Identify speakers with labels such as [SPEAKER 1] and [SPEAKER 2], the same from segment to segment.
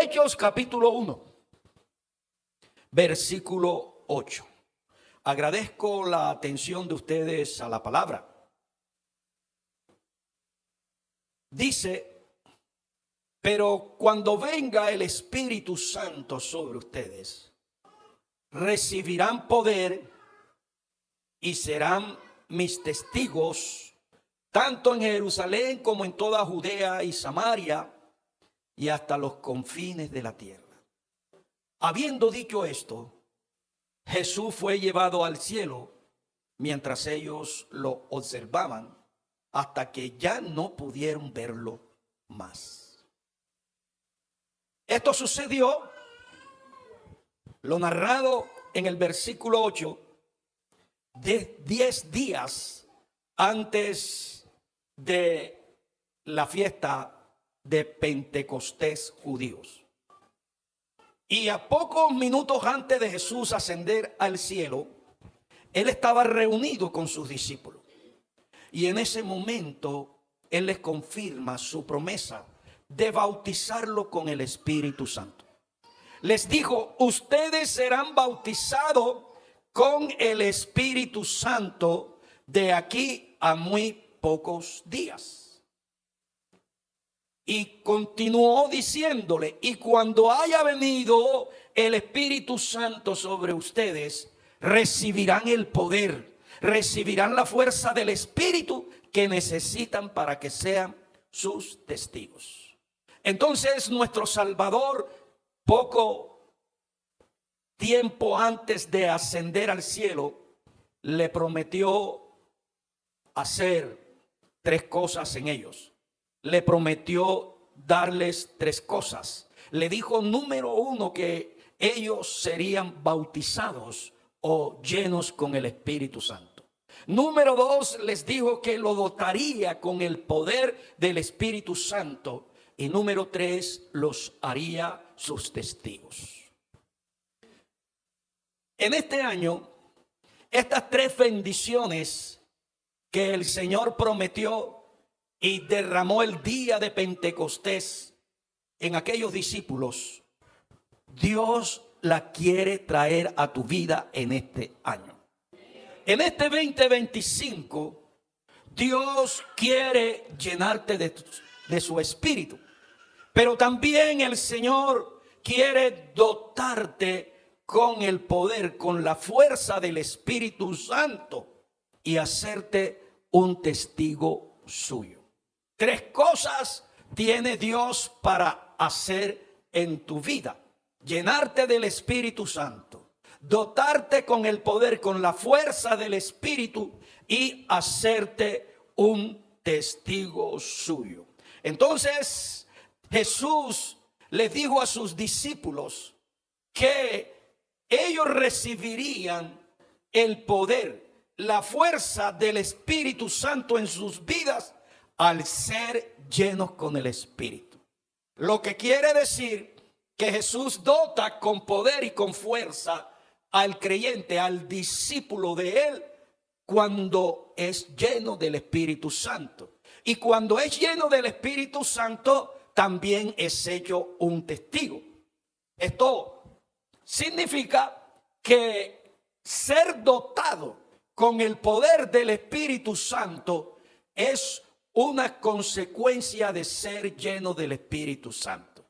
[SPEAKER 1] Hechos capítulo 1, versículo 8. Agradezco la atención de ustedes a la palabra. Dice: pero cuando venga el Espíritu Santo sobre ustedes, recibirán poder y serán mis testigos, tanto en Jerusalén como en toda Judea y Samaria y hasta los confines de la tierra. Habiendo dicho esto, Jesús fue llevado al cielo mientras ellos lo observaban, hasta que ya no pudieron verlo más. Esto sucedió, lo narrado en el versículo 8, de 10 días antes de la fiesta de Pentecostés judíos. Y a pocos minutos antes de Jesús ascender al cielo, él estaba reunido con sus discípulos. Y en ese momento él les confirma su promesa de bautizarlo con el Espíritu Santo. Les dijo: ustedes serán bautizados con el Espíritu Santo de aquí a muy pocos días. Y continuó diciéndole: y cuando haya venido el Espíritu Santo sobre ustedes, recibirán el poder, recibirán la fuerza del Espíritu que necesitan para que sean sus testigos. Entonces nuestro Salvador, poco tiempo antes de ascender al cielo, le prometió hacer 3 cosas en ellos. Le prometió darles 3 cosas. Le dijo, número 1, que ellos serían bautizados o llenos con el Espíritu Santo. Número 2, les dijo que lo dotaría con el poder del Espíritu Santo. Y número 3, los haría sus testigos. En este año, estas 3 bendiciones que el Señor prometió y derramó el día de Pentecostés en aquellos discípulos, Dios la quiere traer a tu vida en este año. En este 2025, Dios quiere llenarte de su Espíritu, pero también el Señor quiere dotarte con el poder, con la fuerza del Espíritu Santo y hacerte un testigo suyo. 3 cosas tiene Dios para hacer en tu vida: llenarte del Espíritu Santo, dotarte con el poder, con la fuerza del Espíritu y hacerte un testigo suyo. Entonces Jesús les dijo a sus discípulos que ellos recibirían el poder, la fuerza del Espíritu Santo en sus vidas al ser llenos con el Espíritu. Lo que quiere decir que Jesús dota con poder y con fuerza al creyente, al discípulo de él, cuando es lleno del Espíritu Santo. Y cuando es lleno del Espíritu Santo, también es hecho un testigo. Esto significa que ser dotado con el poder del Espíritu Santo es una consecuencia de ser lleno del Espíritu Santo.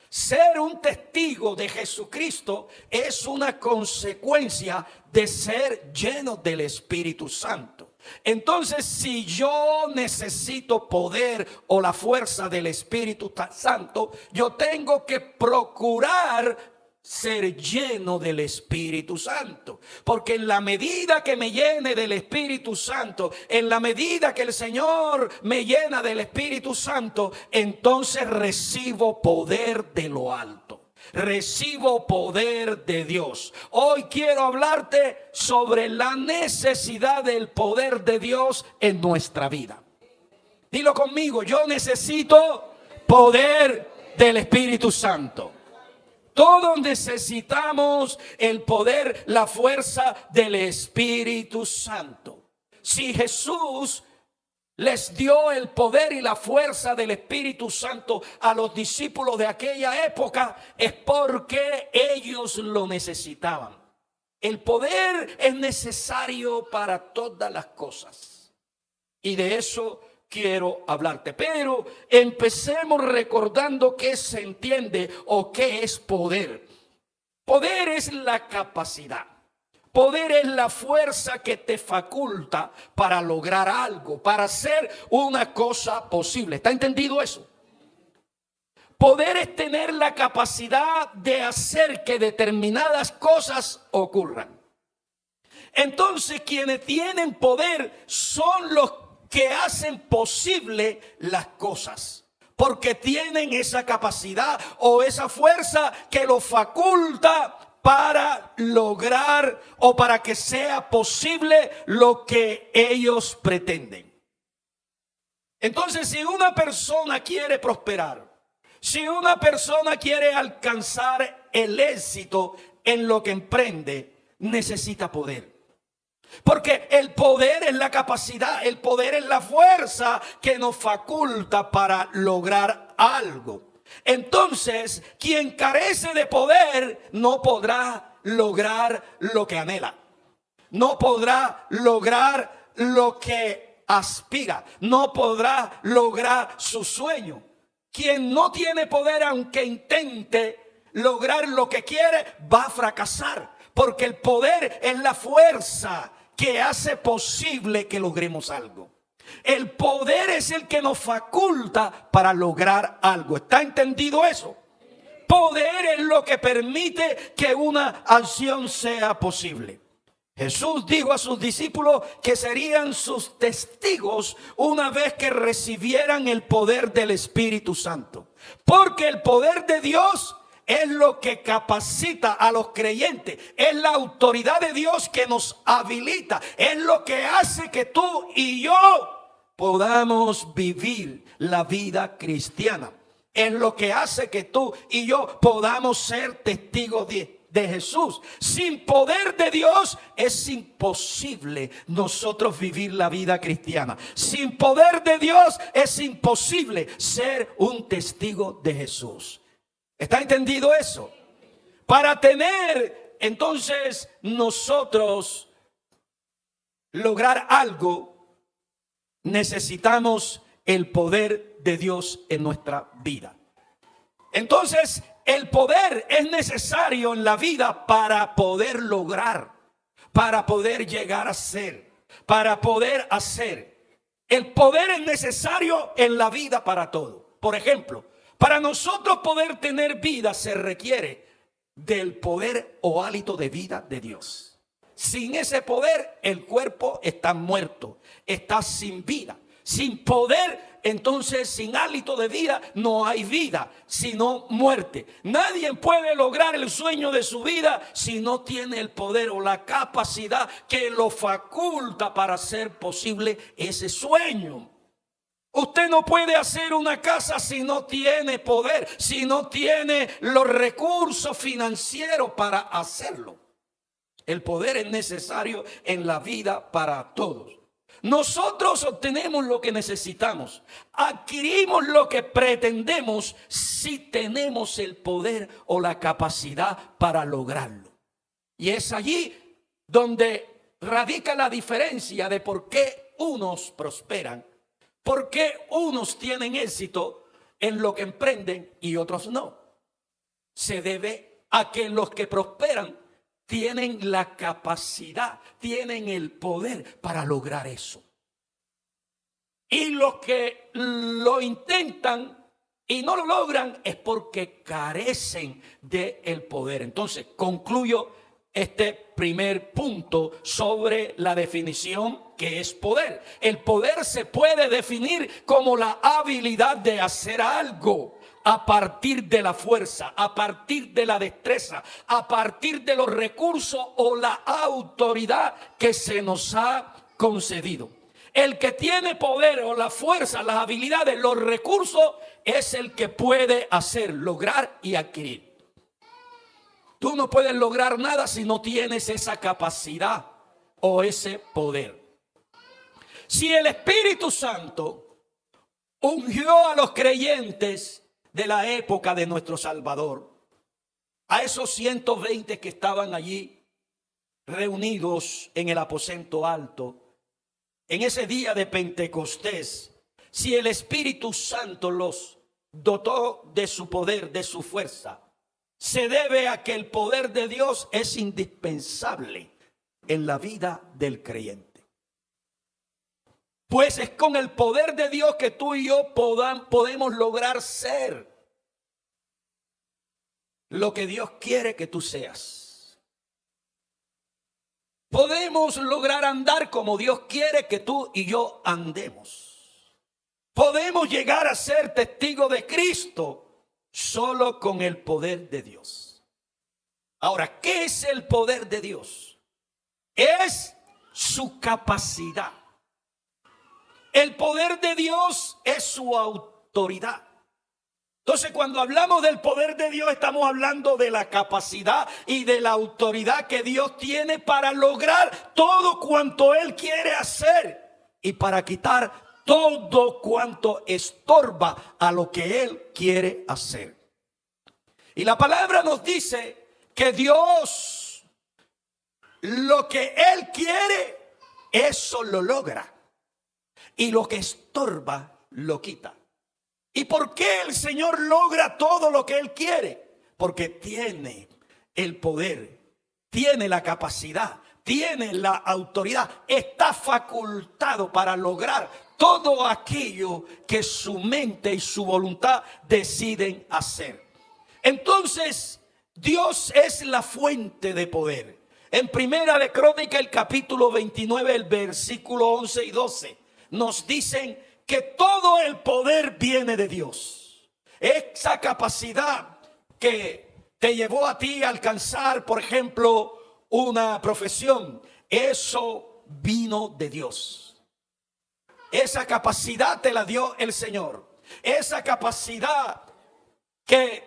[SPEAKER 1] Ser un testigo de Jesucristo es una consecuencia de ser lleno del Espíritu Santo. Entonces, si yo necesito poder o la fuerza del Espíritu Santo, yo tengo que procurar ser lleno del Espíritu Santo, porque en la medida que me llene del Espíritu Santo, en la medida que el Señor me llena del Espíritu Santo, entonces recibo poder de lo alto, recibo poder de Dios. Hoy quiero hablarte sobre la necesidad del poder de Dios en nuestra vida. Dilo conmigo: yo necesito poder del Espíritu Santo. Todos necesitamos el poder, la fuerza del Espíritu Santo. Si Jesús les dio el poder y la fuerza del Espíritu Santo a los discípulos de aquella época, es porque ellos lo necesitaban. El poder es necesario para todas las cosas. Y de eso quiero hablarte. Pero empecemos recordando qué se entiende o qué es poder. Poder es la capacidad. Poder es la fuerza que te faculta para lograr algo, para hacer una cosa posible. ¿Está entendido eso? Poder es tener la capacidad de hacer que determinadas cosas ocurran. Entonces, quienes tienen poder son los que hacen posible las cosas, porque tienen esa capacidad o esa fuerza que los faculta para lograr o para que sea posible lo que ellos pretenden. Entonces, si una persona quiere prosperar, si una persona quiere alcanzar el éxito en lo que emprende, necesita poder. Porque el poder es la capacidad, el poder es la fuerza que nos faculta para lograr algo. Entonces, quien carece de poder no podrá lograr lo que anhela. No podrá lograr lo que aspira. No podrá lograr su sueño. Quien no tiene poder, aunque intente lograr lo que quiere, va a fracasar. Porque el poder es la fuerza que hace posible que logremos algo. El poder es el que nos faculta para lograr algo. ¿Está entendido eso? Poder es lo que permite que una acción sea posible. Jesús dijo a sus discípulos que serían sus testigos una vez que recibieran el poder del Espíritu Santo. Porque el poder de Dios es lo que capacita a los creyentes. Es la autoridad de Dios que nos habilita. Es lo que hace que tú y yo podamos vivir la vida cristiana. Es lo que hace que tú y yo podamos ser testigos de Jesús. Sin poder de Dios es imposible nosotros vivir la vida cristiana. Sin poder de Dios es imposible ser un testigo de Jesús. ¿Está entendido eso? Para tener entonces nosotros lograr algo, necesitamos el poder de Dios en nuestra vida. Entonces, el poder es necesario en la vida para poder lograr, para poder llegar a ser, para poder hacer. El poder es necesario en la vida para todo. Por ejemplo, para nosotros poder tener vida se requiere del poder o hálito de vida de Dios. Sin ese poder, el cuerpo está muerto, está sin vida. Sin poder, entonces sin hálito de vida no hay vida, sino muerte. Nadie puede lograr el sueño de su vida si no tiene el poder o la capacidad que lo faculta para hacer posible ese sueño. Usted no puede hacer una casa si no tiene poder, si no tiene los recursos financieros para hacerlo. El poder es necesario en la vida para todos. Nosotros obtenemos lo que necesitamos, adquirimos lo que pretendemos si tenemos el poder o la capacidad para lograrlo. Y es allí donde radica la diferencia de por qué unos prosperan, por qué unos tienen éxito en lo que emprenden y otros no. Se debe a que los que prosperan tienen la capacidad, tienen el poder para lograr eso. Y los que lo intentan y no lo logran es porque carecen del poder. Entonces, concluyo este primer punto sobre la definición que es poder. El poder se puede definir como la habilidad de hacer algo a partir de la fuerza, a partir de la destreza, a partir de los recursos o la autoridad que se nos ha concedido. El que tiene poder o la fuerza, las habilidades, los recursos, es el que puede hacer, lograr y adquirir. Tú no puedes lograr nada si no tienes esa capacidad o ese poder. Si el Espíritu Santo ungió a los creyentes de la época de nuestro Salvador, a esos 120 que estaban allí reunidos en el aposento alto, en ese día de Pentecostés, si el Espíritu Santo los dotó de su poder, de su fuerza, se debe a que el poder de Dios es indispensable en la vida del creyente. Pues es con el poder de Dios que tú y yo podemos lograr ser lo que Dios quiere que tú seas. Podemos lograr andar como Dios quiere que tú y yo andemos. Podemos llegar a ser testigos de Cristo solo con el poder de Dios. Ahora, ¿qué es el poder de Dios? Es su capacidad. El poder de Dios es su autoridad. Entonces, cuando hablamos del poder de Dios, estamos hablando de la capacidad y de la autoridad que Dios tiene para lograr todo cuanto Él quiere hacer y para quitar todo cuanto estorba a lo que Él quiere hacer. Y la palabra nos dice que Dios, lo que Él quiere, eso lo logra. Y lo que estorba, lo quita. ¿Y por qué el Señor logra todo lo que Él quiere? Porque tiene el poder, tiene la capacidad, tiene la autoridad, está facultado para lograr todo aquello que su mente y su voluntad deciden hacer. Entonces, Dios es la fuente de poder. En Primera de Crónicas, el capítulo 29, el versículo 11 y 12, nos dicen que todo el poder viene de Dios. Esa capacidad que te llevó a ti a alcanzar, por ejemplo, una profesión, eso vino de Dios. Esa capacidad te la dio el Señor. Esa capacidad que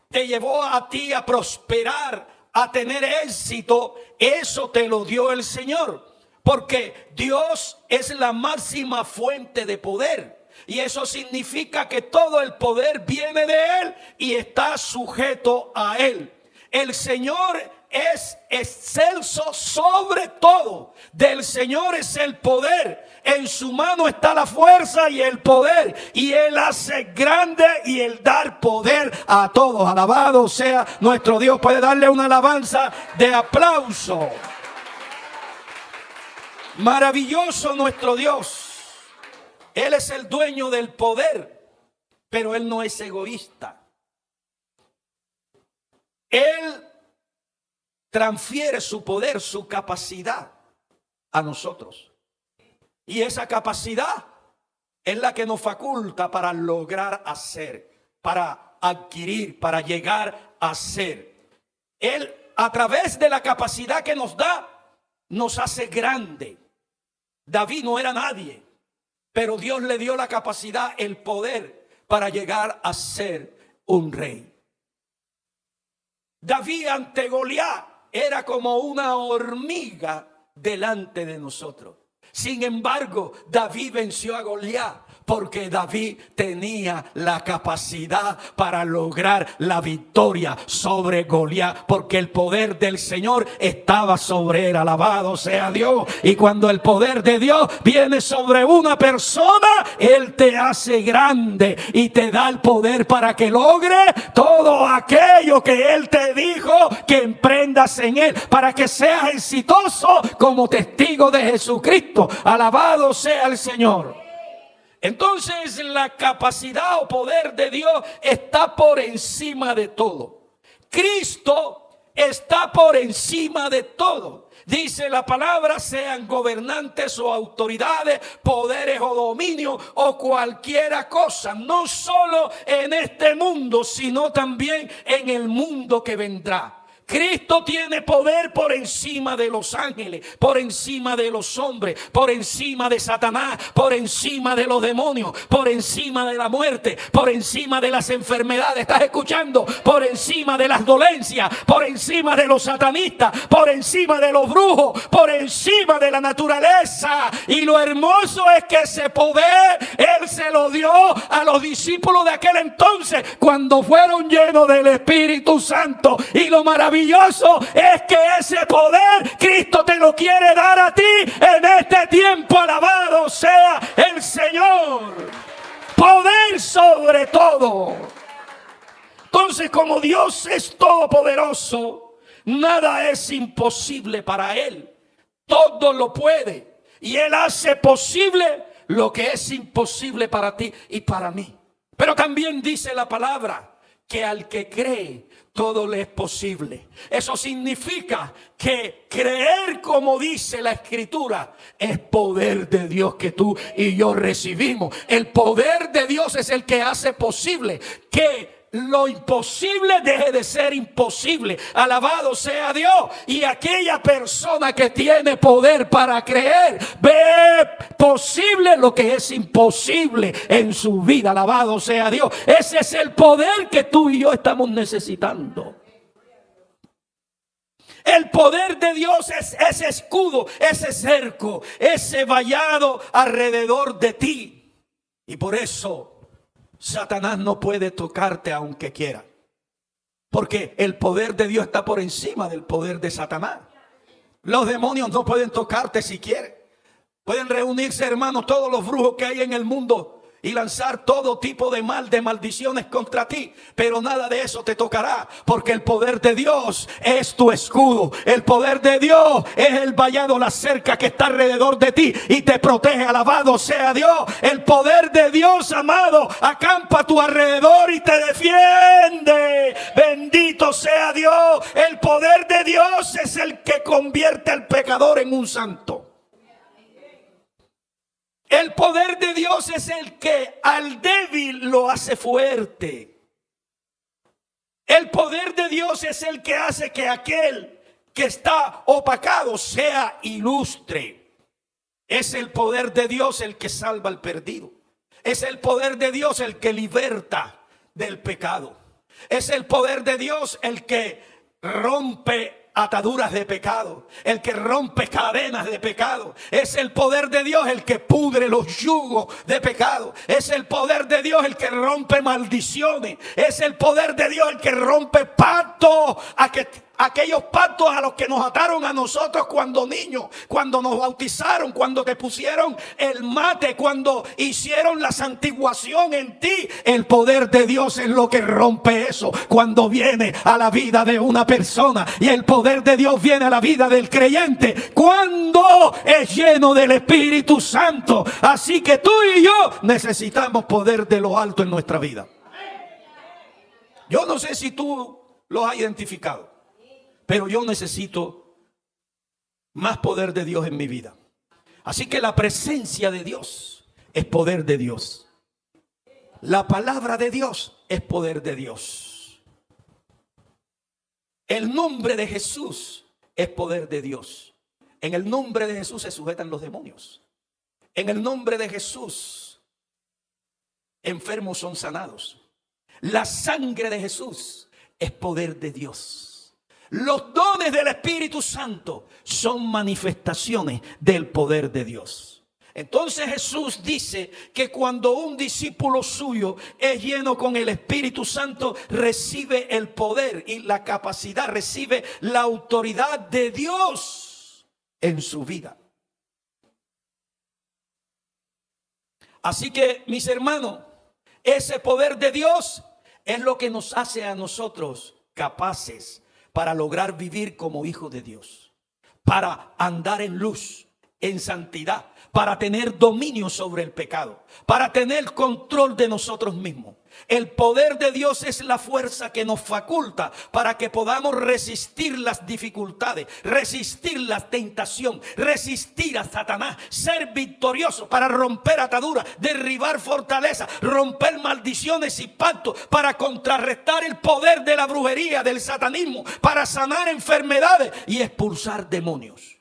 [SPEAKER 1] te llevó a ti a prosperar, a tener éxito, eso te lo dio el Señor. Porque Dios es la máxima fuente de poder. Y eso significa que todo el poder viene de Él y está sujeto a Él. El Señor es excelso sobre todo. Del Señor es el poder. En su mano está la fuerza y el poder. Y Él hace grande y el dar poder a todos. Alabado sea nuestro Dios. Puede darle una alabanza de aplauso. Maravilloso nuestro Dios. Él es el dueño del poder, pero Él no es egoísta. Él transfiere su poder, su capacidad a nosotros. Y esa capacidad es la que nos faculta para lograr hacer, para adquirir, para llegar a ser. Él, a través de la capacidad que nos da, nos hace grande. David no era nadie, pero Dios le dio la capacidad, el poder para llegar a ser un rey. David ante Goliat era como una hormiga delante de nosotros. Sin embargo, David venció a Goliat porque David tenía la capacidad para lograr la victoria sobre Goliat, porque el poder del Señor estaba sobre él. Alabado sea Dios. Y cuando el poder de Dios viene sobre una persona, Él te hace grande y te da el poder para que logre todo aquello que Él te dijo que emprendas en Él, para que seas exitoso como testigo de Jesucristo. Alabado sea el Señor. Entonces, la capacidad o poder de Dios está por encima de todo. Cristo está por encima de todo. Dice la palabra, sean gobernantes o autoridades, poderes o dominios o cualquiera cosa, no solo en este mundo, sino también en el mundo que vendrá. Cristo tiene poder por encima de los ángeles, por encima de los hombres, por encima de Satanás, por encima de los demonios, por encima de la muerte, por encima de las enfermedades. ¿Estás escuchando? Por encima de las dolencias, por encima de los satanistas, por encima de los brujos, por encima de la naturaleza. Y lo hermoso es que ese poder Él se lo dio a los discípulos de aquel entonces cuando fueron llenos del Espíritu Santo. Y lo maravilloso es que ese poder Cristo te lo quiere dar a ti en este tiempo. Alabado sea el Señor. Poder sobre todo. Entonces, como Dios es todopoderoso, nada es imposible para Él. Todo lo puede. Y Él hace posible lo que es imposible para ti y para mí. Pero también dice la palabra que al que cree, todo le es posible. Eso significa que creer, como dice la Escritura, es poder de Dios que tú y yo recibimos. El poder de Dios es el que hace posible que lo imposible deje de ser imposible. Alabado sea Dios. Y aquella persona que tiene poder para creer ve posible lo que es imposible en su vida. Alabado sea Dios. Ese es el poder que tú y yo estamos necesitando. El poder de Dios es ese escudo, ese cerco, ese vallado alrededor de ti. Y por eso Satanás no puede tocarte aunque quiera. Porque el poder de Dios está por encima del poder de Satanás. Los demonios no pueden tocarte si quieren. Pueden reunirse, hermanos, todos los brujos que hay en el mundo y lanzar todo tipo de mal, de maldiciones contra ti. Pero nada de eso te tocará, porque el poder de Dios es tu escudo. El poder de Dios es el vallado, la cerca que está alrededor de ti y te protege. Alabado sea Dios. El poder de Dios, amado, acampa a tu alrededor y te defiende. Bendito sea Dios. El poder de Dios es el que convierte al pecador en un santo. El poder de Dios es el que al débil lo hace fuerte. El poder de Dios es el que hace que aquel que está opacado sea ilustre. Es el poder de Dios el que salva al perdido. Es el poder de Dios el que liberta del pecado. Es el poder de Dios el que rompe ataduras de pecado, el que rompe cadenas de pecado. Es el poder de Dios el que pudre los yugos de pecado. Es el poder de Dios el que rompe maldiciones. Es el poder de Dios el que rompe pactos, aquellos pactos a los que nos ataron a nosotros cuando niños, cuando nos bautizaron, cuando te pusieron el mate, cuando hicieron la santiguación en ti. El poder de Dios es lo que rompe eso cuando viene a la vida de una persona. Y el poder de Dios viene a la vida del creyente cuando es lleno del Espíritu Santo. Así que tú y yo necesitamos poder de lo alto en nuestra vida. Yo no sé si tú lo has identificado, pero yo necesito más poder de Dios en mi vida. Así que la presencia de Dios es poder de Dios. La palabra de Dios es poder de Dios. El nombre de Jesús es poder de Dios. En el nombre de Jesús se sujetan los demonios. En el nombre de Jesús, enfermos son sanados. La sangre de Jesús es poder de Dios. Los dones del Espíritu Santo son manifestaciones del poder de Dios. Entonces Jesús dice que cuando un discípulo suyo es lleno con el Espíritu Santo, recibe el poder y la capacidad, recibe la autoridad de Dios en su vida. Así que, mis hermanos, ese poder de Dios es lo que nos hace a nosotros capaces para lograr vivir como hijos de Dios, para andar en luz, en santidad, para tener dominio sobre el pecado, para tener control de nosotros mismos. El poder de Dios es la fuerza que nos faculta para que podamos resistir las dificultades, resistir la tentación, resistir a Satanás, ser victoriosos para romper ataduras, derribar fortalezas, romper maldiciones y pactos, para contrarrestar el poder de la brujería, del satanismo, para sanar enfermedades y expulsar demonios.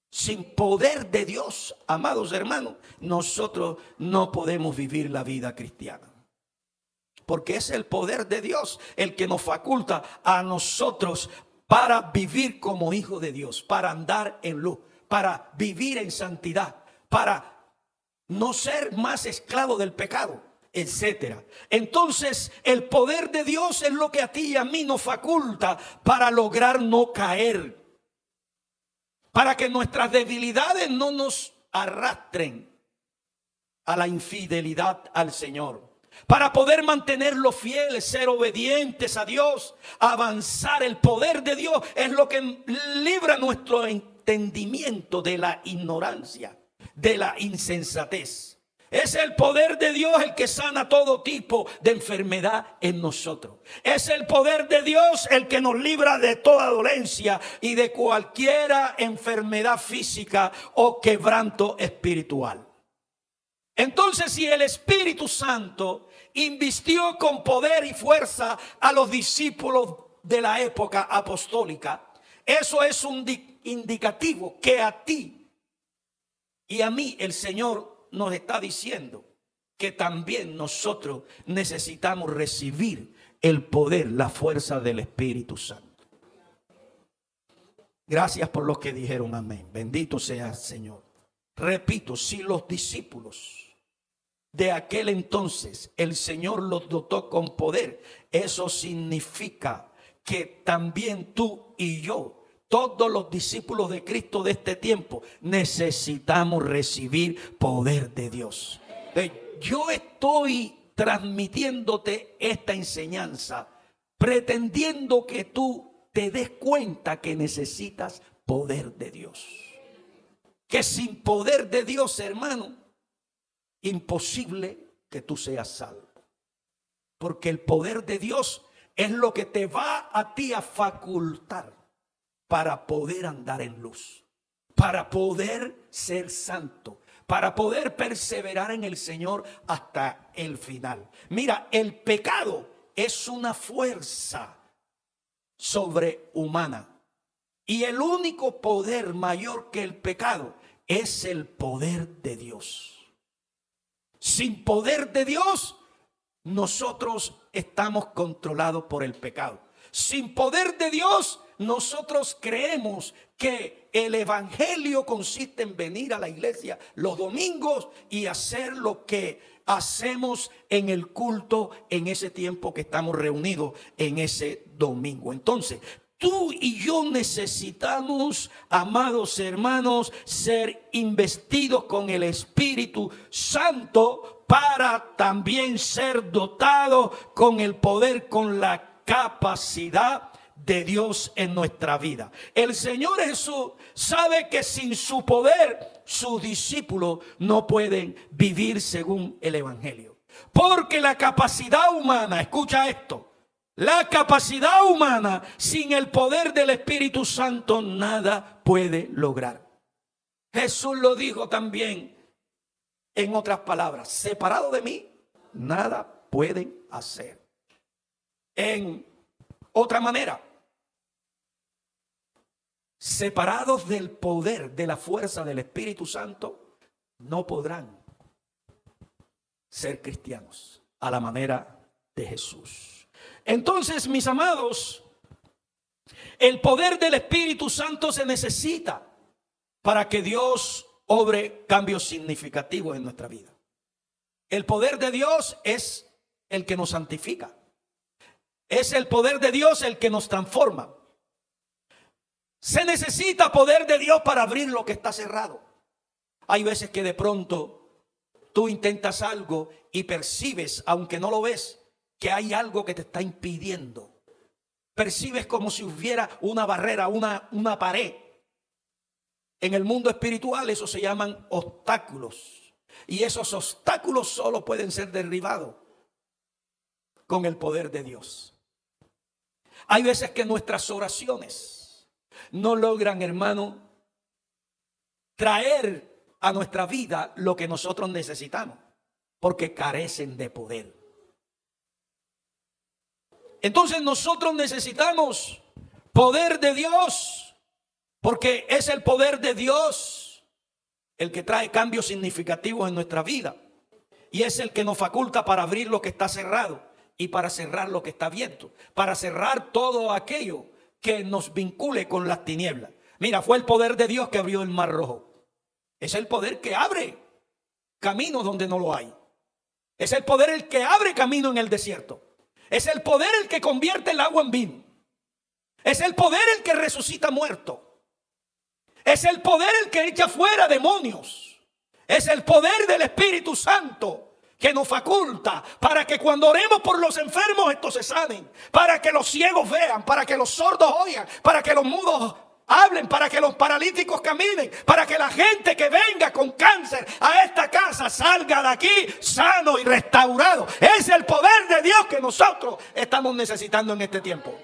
[SPEAKER 1] Sin poder de Dios, amados hermanos, nosotros no podemos vivir la vida cristiana. Porque es el poder de Dios el que nos faculta a nosotros para vivir como hijos de Dios, para andar en luz, para vivir en santidad, para no ser más esclavo del pecado, etcétera. Entonces, el poder de Dios es lo que a ti y a mí nos faculta para lograr no caer, para que nuestras debilidades no nos arrastren a la infidelidad al Señor. Para poder mantenerlos fieles, ser obedientes a Dios, avanzar. El poder de Dios es lo que libra nuestro entendimiento de la ignorancia, de la insensatez. Es el poder de Dios el que sana todo tipo de enfermedad en nosotros. Es el poder de Dios el que nos libra de toda dolencia y de cualquier enfermedad física o quebranto espiritual. Entonces, si el Espíritu Santo invistió con poder y fuerza a los discípulos de la época apostólica, eso es un indicativo que a ti y a mí el Señor nos está diciendo que también nosotros necesitamos recibir el poder, la fuerza del Espíritu Santo. Gracias por los que dijeron amén. Bendito sea el Señor. Repito, si los discípulos de aquel entonces el Señor los dotó con poder, eso significa que también tú y yo, todos los discípulos de Cristo de este tiempo, necesitamos recibir poder de Dios. Yo estoy transmitiéndote esta enseñanza pretendiendo que tú te des cuenta que necesitas poder de Dios. Que sin poder de Dios, hermano, imposible que tú seas salvo. Porque el poder de Dios es lo que te va a ti a facultar para poder andar en luz, para poder ser santo, para poder perseverar en el Señor hasta el final. Mira, el pecado es una fuerza sobrehumana. Y el único poder mayor que el pecado es el poder de Dios. Sin poder de Dios, nosotros estamos controlados por el pecado. Sin poder de Dios, nosotros creemos que el evangelio consiste en venir a la iglesia los domingos y hacer lo que hacemos en el culto en ese tiempo que estamos reunidos en ese domingo. Entonces, tú y yo necesitamos, amados hermanos, ser investidos con el Espíritu Santo para también ser dotados con el poder, con la capacidad de Dios en nuestra vida. El Señor Jesús sabe que sin su poder, sus discípulos no pueden vivir según el Evangelio. Porque la capacidad humana, escucha esto, la capacidad humana sin el poder del Espíritu Santo nada puede lograr. Jesús lo dijo también en otras palabras: separado de mí, nada pueden hacer. En otra manera, separados del poder, de la fuerza del Espíritu Santo, no podrán ser cristianos a la manera de Jesús. Entonces, mis amados, el poder del Espíritu Santo se necesita para que Dios obre cambios significativos en nuestra vida. El poder de Dios es el que nos santifica. Es el poder de Dios el que nos transforma. Se necesita poder de Dios para abrir lo que está cerrado. Hay veces que de pronto tú intentas algo y percibes, aunque no lo ves, que hay algo que te está impidiendo. Percibes como si hubiera una barrera, una pared. En el mundo espiritual eso se llaman obstáculos. Y esos obstáculos solo pueden ser derribados con el poder de Dios. Hay veces que nuestras oraciones no logran, hermano, traer a nuestra vida lo que nosotros necesitamos, porque carecen de poder. Entonces nosotros necesitamos poder de Dios, porque es el poder de Dios el que trae cambios significativos en nuestra vida, y es el que nos faculta para abrir lo que está cerrado y para cerrar lo que está abierto, para cerrar todo aquello que nos vincule con las tinieblas. Mira, fue el poder de Dios que abrió el Mar Rojo. Es el poder que abre caminos donde no lo hay. Es el poder el que abre camino en el desierto. Es el poder el que convierte el agua en vino. Es el poder el que resucita muertos. Es el poder el que echa fuera demonios. Es el poder del Espíritu Santo que nos faculta para que cuando oremos por los enfermos estos se sanen, para que los ciegos vean, para que los sordos oigan, para que los mudos hablen, para que los paralíticos caminen, para que la gente que venga con cáncer a esta casa salga de aquí sano y restaurado. Es el poder de Dios que nosotros estamos necesitando en este tiempo.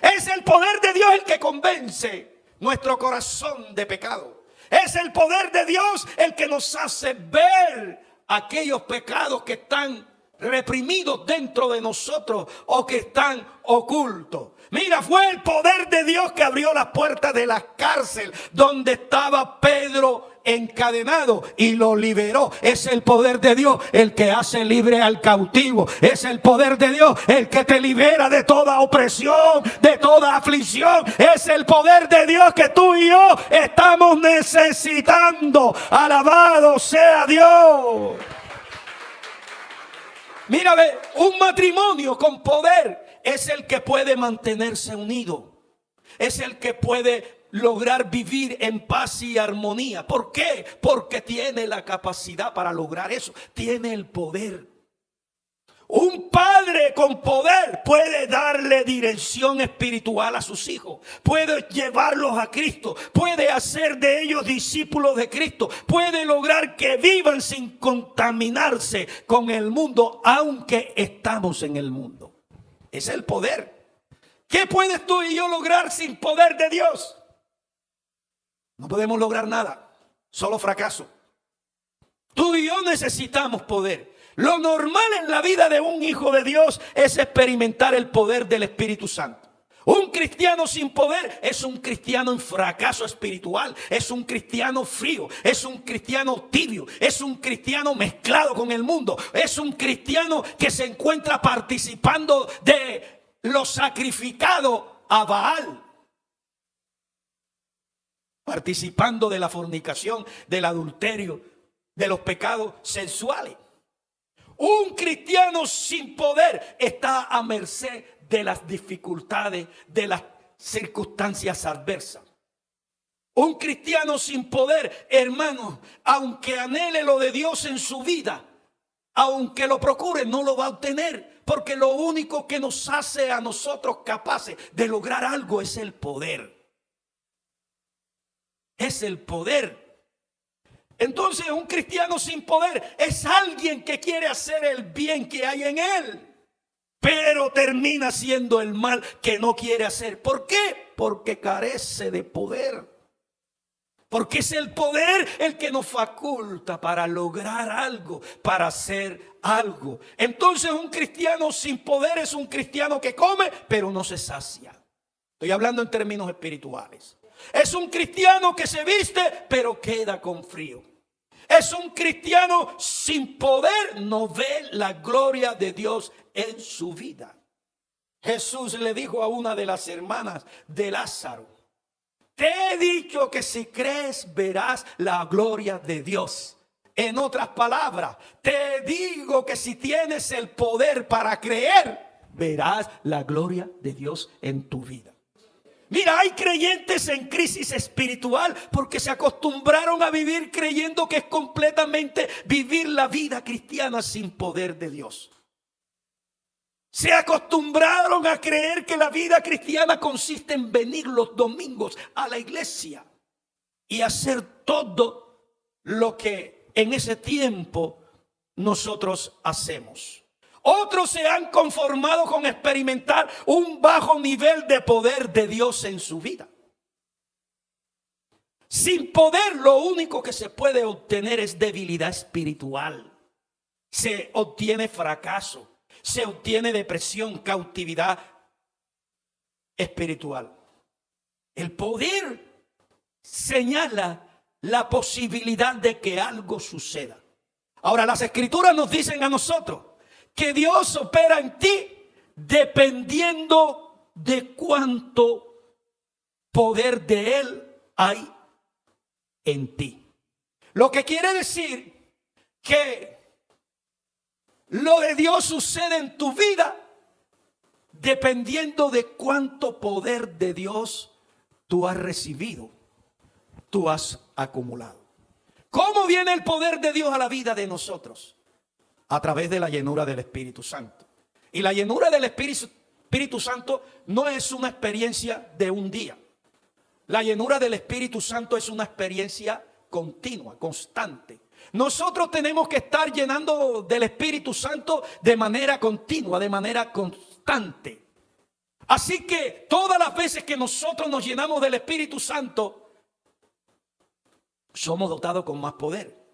[SPEAKER 1] Es el poder de Dios el que convence nuestro corazón de pecado. Es el poder de Dios el que nos hace ver aquellos pecados que están reprimidos dentro de nosotros o que están ocultos. Mira, fue el poder de Dios que abrió las puertas de la cárcel donde estaba Pedro encadenado y lo liberó. Es el poder de Dios el que hace libre al cautivo. Es el poder de Dios el que te libera de toda opresión, de toda aflicción. Es el poder de Dios que tú y yo estamos necesitando. Alabado sea Dios. Mira, un matrimonio con poder es el que puede mantenerse unido. Es el que puede lograr vivir en paz y armonía. ¿Por qué? Porque tiene la capacidad para lograr eso. Tiene el poder. Un padre con poder puede darle dirección espiritual a sus hijos, puede llevarlos a Cristo, puede hacer de ellos discípulos de Cristo, puede lograr que vivan sin contaminarse con el mundo, aunque estamos en el mundo. Es el poder. ¿Qué puedes tú y yo lograr sin poder de Dios? No podemos lograr nada, solo fracaso. Tú y yo necesitamos poder. Lo normal en la vida de un hijo de Dios es experimentar el poder del Espíritu Santo. Un cristiano sin poder es un cristiano en fracaso espiritual, es un cristiano frío, es un cristiano tibio, es un cristiano mezclado con el mundo, es un cristiano que se encuentra participando de lo sacrificado a Baal, participando de la fornicación, del adulterio, de los pecados sensuales. Un cristiano sin poder está a merced de las dificultades, de las circunstancias adversas. Un cristiano sin poder, hermano, aunque anhele lo de Dios en su vida, aunque lo procure, no lo va a obtener, porque lo único que nos hace a nosotros capaces de lograr algo es el poder. Es el poder. Entonces un cristiano sin poder es alguien que quiere hacer el bien que hay en él, pero termina haciendo el mal que no quiere hacer. ¿Por qué? Porque carece de poder. Porque es el poder el que nos faculta para lograr algo, para hacer algo. Entonces un cristiano sin poder es un cristiano que come, pero no se sacia. Estoy hablando en términos espirituales. Es un cristiano que se viste, pero queda con frío. Es un cristiano sin poder, no ve la gloria de Dios en su vida. Jesús le dijo a una de las hermanas de Lázaro: te he dicho que si crees verás la gloria de Dios. En otras palabras, te digo que si tienes el poder para creer, verás la gloria de Dios en tu vida. Mira, hay creyentes en crisis espiritual porque se acostumbraron a vivir creyendo que es completamente vivir la vida cristiana sin poder de Dios. Se acostumbraron a creer que la vida cristiana consiste en venir los domingos a la iglesia y hacer todo lo que en ese tiempo nosotros hacemos. Otros se han conformado con experimentar un bajo nivel de poder de Dios en su vida. Sin poder, lo único que se puede obtener es debilidad espiritual. Se obtiene fracaso, se obtiene depresión, cautividad espiritual. El poder señala la posibilidad de que algo suceda. Ahora, las escrituras nos dicen a nosotros que Dios opera en ti dependiendo de cuánto poder de Él hay en ti. Lo que quiere decir que lo de Dios sucede en tu vida dependiendo de cuánto poder de Dios tú has recibido, tú has acumulado. ¿Cómo viene el poder de Dios a la vida de nosotros? A través de la llenura del Espíritu Santo. Y la llenura del Espíritu Santo no es una experiencia de un día. La llenura del Espíritu Santo es una experiencia continua, constante. Nosotros tenemos que estar llenando del Espíritu Santo de manera continua, de manera constante. Así que todas las veces que nosotros nos llenamos del Espíritu Santo, somos dotados con más poder.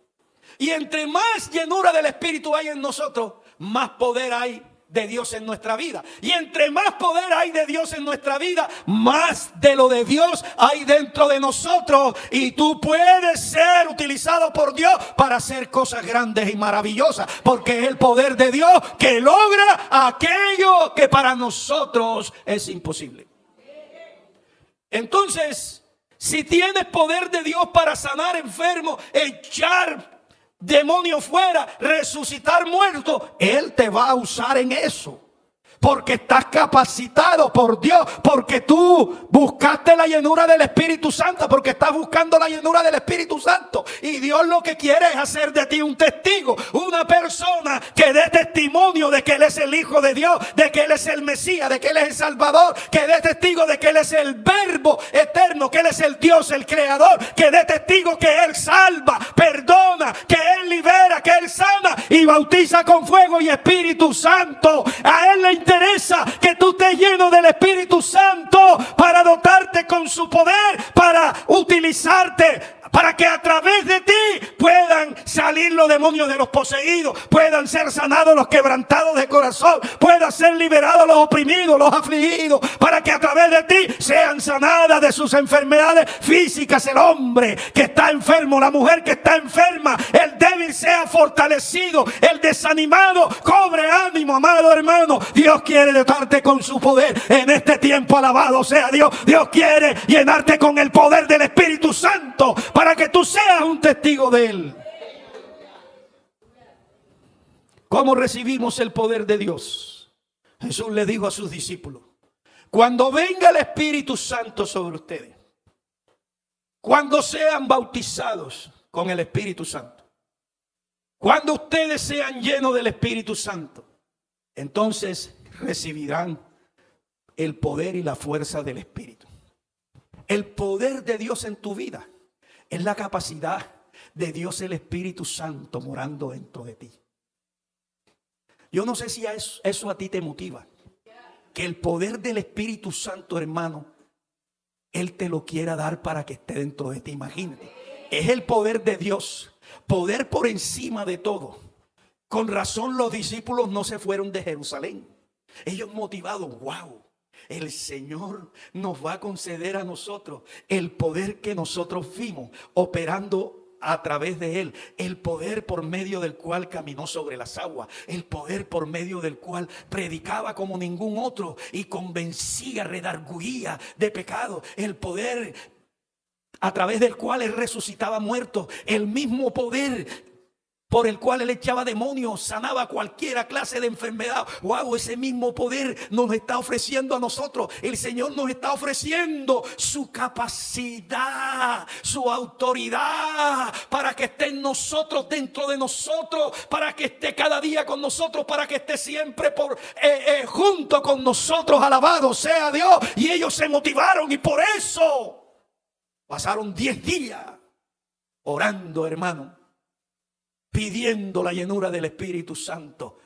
[SPEAKER 1] Y entre más llenura del Espíritu hay en nosotros, más poder hay de Dios en nuestra vida. Y entre más poder hay de Dios en nuestra vida, más de lo de Dios hay dentro de nosotros. Y tú puedes ser utilizado por Dios para hacer cosas grandes y maravillosas, porque es el poder de Dios que logra aquello que para nosotros es imposible. Entonces, si tienes poder de Dios para sanar enfermos, echar demonios fuera, resucitar muertos, Él te va a usar en eso. Porque estás capacitado por Dios, porque tú buscaste la llenura del Espíritu Santo, porque estás buscando la llenura del Espíritu Santo. Y Dios lo que quiere es hacer de ti un testigo, una persona que dé testimonio de que Él es el Hijo de Dios, de que Él es el Mesías, de que Él es el Salvador, que dé testigo de que Él es el Verbo eterno, que Él es el Dios, el Creador, que dé testigo que Él salva, perdona, que Él libera, que Él sana y bautiza con fuego y Espíritu Santo. A Él le interesa que tú estés lleno del Espíritu Santo para dotarte con su poder, para utilizarte, para que a través de ti puedan salir los demonios de los poseídos, puedan ser sanados los quebrantados de corazón, puedan ser liberados los oprimidos, los afligidos, para que a través de ti sean sanadas de sus enfermedades físicas. El hombre que está enfermo, la mujer que está enferma, el débil sea fortalecido, el desanimado cobre ánimo. Amado hermano, Dios quiere dotarte con su poder en este tiempo. Alabado sea Dios. Dios quiere llenarte con el poder del Espíritu Santo para que tú seas un testigo de Él. ¿Cómo recibimos el poder de Dios? Jesús le dijo a sus discípulos: cuando venga el Espíritu Santo sobre ustedes, cuando sean bautizados con el Espíritu Santo, cuando ustedes sean llenos del Espíritu Santo, entonces recibirán el poder y la fuerza del Espíritu. El poder de Dios en tu vida es la capacidad de Dios, el Espíritu Santo, morando dentro de ti. Yo no sé si eso a ti te motiva. Que el poder del Espíritu Santo, hermano, Él te lo quiera dar para que esté dentro de ti. Imagínate. Es el poder de Dios. Poder por encima de todo. Con razón los discípulos no se fueron de Jerusalén. Ellos motivados, wow. El Señor nos va a conceder a nosotros el poder que nosotros vimos operando a través de Él, el poder por medio del cual caminó sobre las aguas, el poder por medio del cual predicaba como ningún otro y convencía, redarguía de pecado, el poder a través del cual Él resucitaba muertos, el mismo poder por el cual Él echaba demonios, sanaba cualquier clase de enfermedad. Wow, ese mismo poder nos está ofreciendo a nosotros. El Señor nos está ofreciendo su capacidad, su autoridad, para que esté en nosotros, dentro de nosotros, para que esté cada día con nosotros, para que esté siempre junto con nosotros. Alabado sea Dios. Y ellos se motivaron y por eso pasaron 10 días orando, hermano, pidiendo la llenura del Espíritu Santo.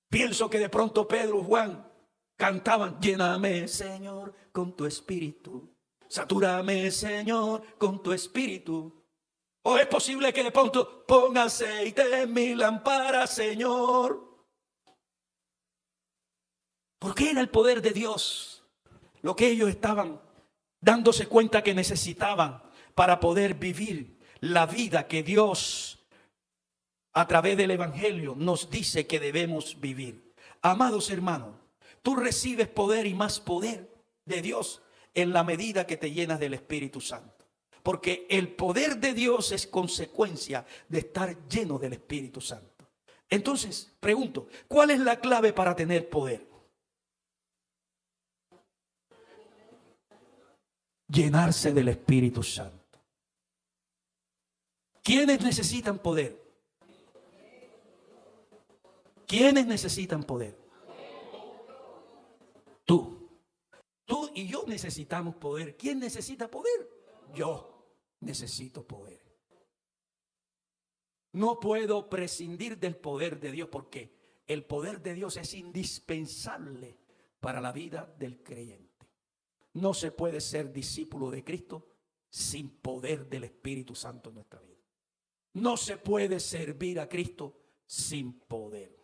[SPEAKER 1] Pienso que de pronto Pedro, Juan cantaban: lléname, Señor, con tu espíritu. Satúrame, Señor, con tu espíritu. O es posible que de pronto: ponga aceite en mi lámpara, Señor. Porque era el poder de Dios lo que ellos estaban dándose cuenta que necesitaban para poder vivir la vida que Dios, a través del Evangelio, nos dice que debemos vivir. Amados hermanos, tú recibes poder y más poder de Dios en la medida que te llenas del Espíritu Santo. Porque el poder de Dios es consecuencia de estar lleno del Espíritu Santo. Entonces, pregunto, ¿cuál es la clave para tener poder? Llenarse del Espíritu Santo. ¿Quiénes necesitan poder? ¿Quiénes necesitan poder? Tú y yo necesitamos poder. ¿Quién necesita poder? Yo necesito poder. No puedo prescindir del poder de Dios, porque el poder de Dios es indispensable para la vida del creyente. No se puede ser discípulo de Cristo sin poder del Espíritu Santo en nuestra vida. No se puede servir a Cristo sin poder.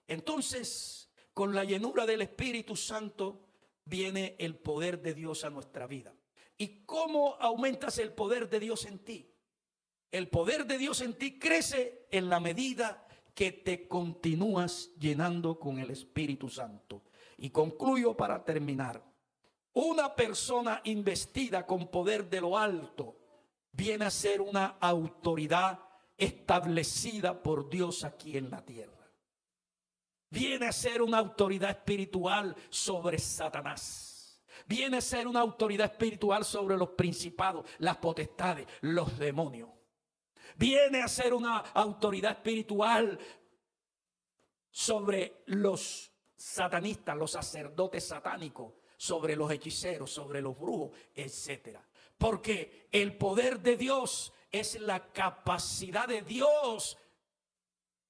[SPEAKER 1] Entonces, con la llenura del Espíritu Santo viene el poder de Dios a nuestra vida. ¿Y cómo aumentas el poder de Dios en ti? El poder de Dios en ti crece en la medida que te continúas llenando con el Espíritu Santo. Y concluyo para terminar. Una persona investida con poder de lo alto viene a ser una autoridad establecida por Dios aquí en la tierra. Viene a ser una autoridad espiritual sobre Satanás. Viene a ser una autoridad espiritual sobre los principados, las potestades, los demonios. Viene a ser una autoridad espiritual sobre los satanistas, los sacerdotes satánicos, sobre los hechiceros, sobre los brujos, etcétera. Porque el poder de Dios es la capacidad de Dios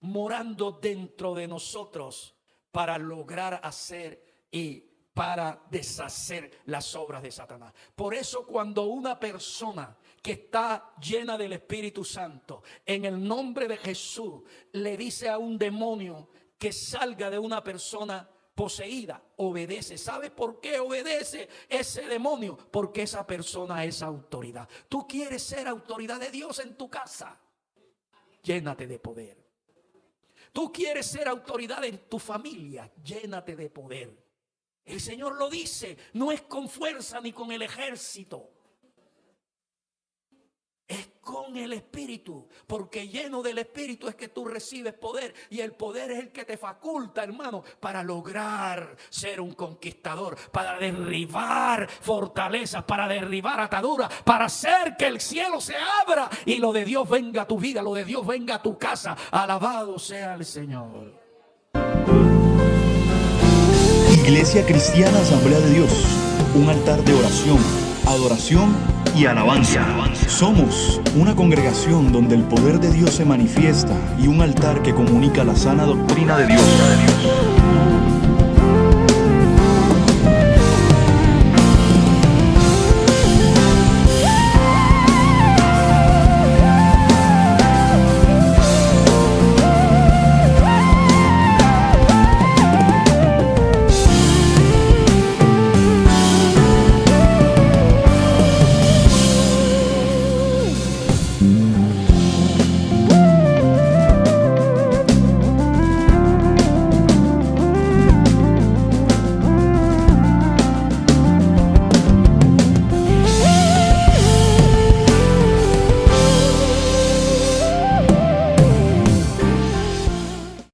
[SPEAKER 1] morando dentro de nosotros para lograr hacer y para deshacer las obras de Satanás. Por eso, cuando una persona que está llena del Espíritu Santo, en el nombre de Jesús, le dice a un demonio que salga de una persona poseída, obedece. ¿Sabe por qué obedece ese demonio? Porque esa persona es autoridad. Tú quieres ser autoridad de Dios en tu casa, llénate de poder. Tú quieres ser autoridad en tu familia, llénate de poder. El Señor lo dice, no es con fuerza ni con el ejército, es con el Espíritu, porque lleno del Espíritu es que tú recibes poder, y el poder es el que te faculta, hermano, para lograr ser un conquistador, para derribar fortalezas, para derribar ataduras, para hacer que el cielo se abra y lo de Dios venga a tu vida, lo de Dios venga a tu casa. Alabado sea el Señor.
[SPEAKER 2] Iglesia Cristiana Asamblea de Dios, un altar de oración, adoración y alabanza. Somos una congregación donde el poder de Dios se manifiesta y un altar que comunica la sana doctrina de Dios.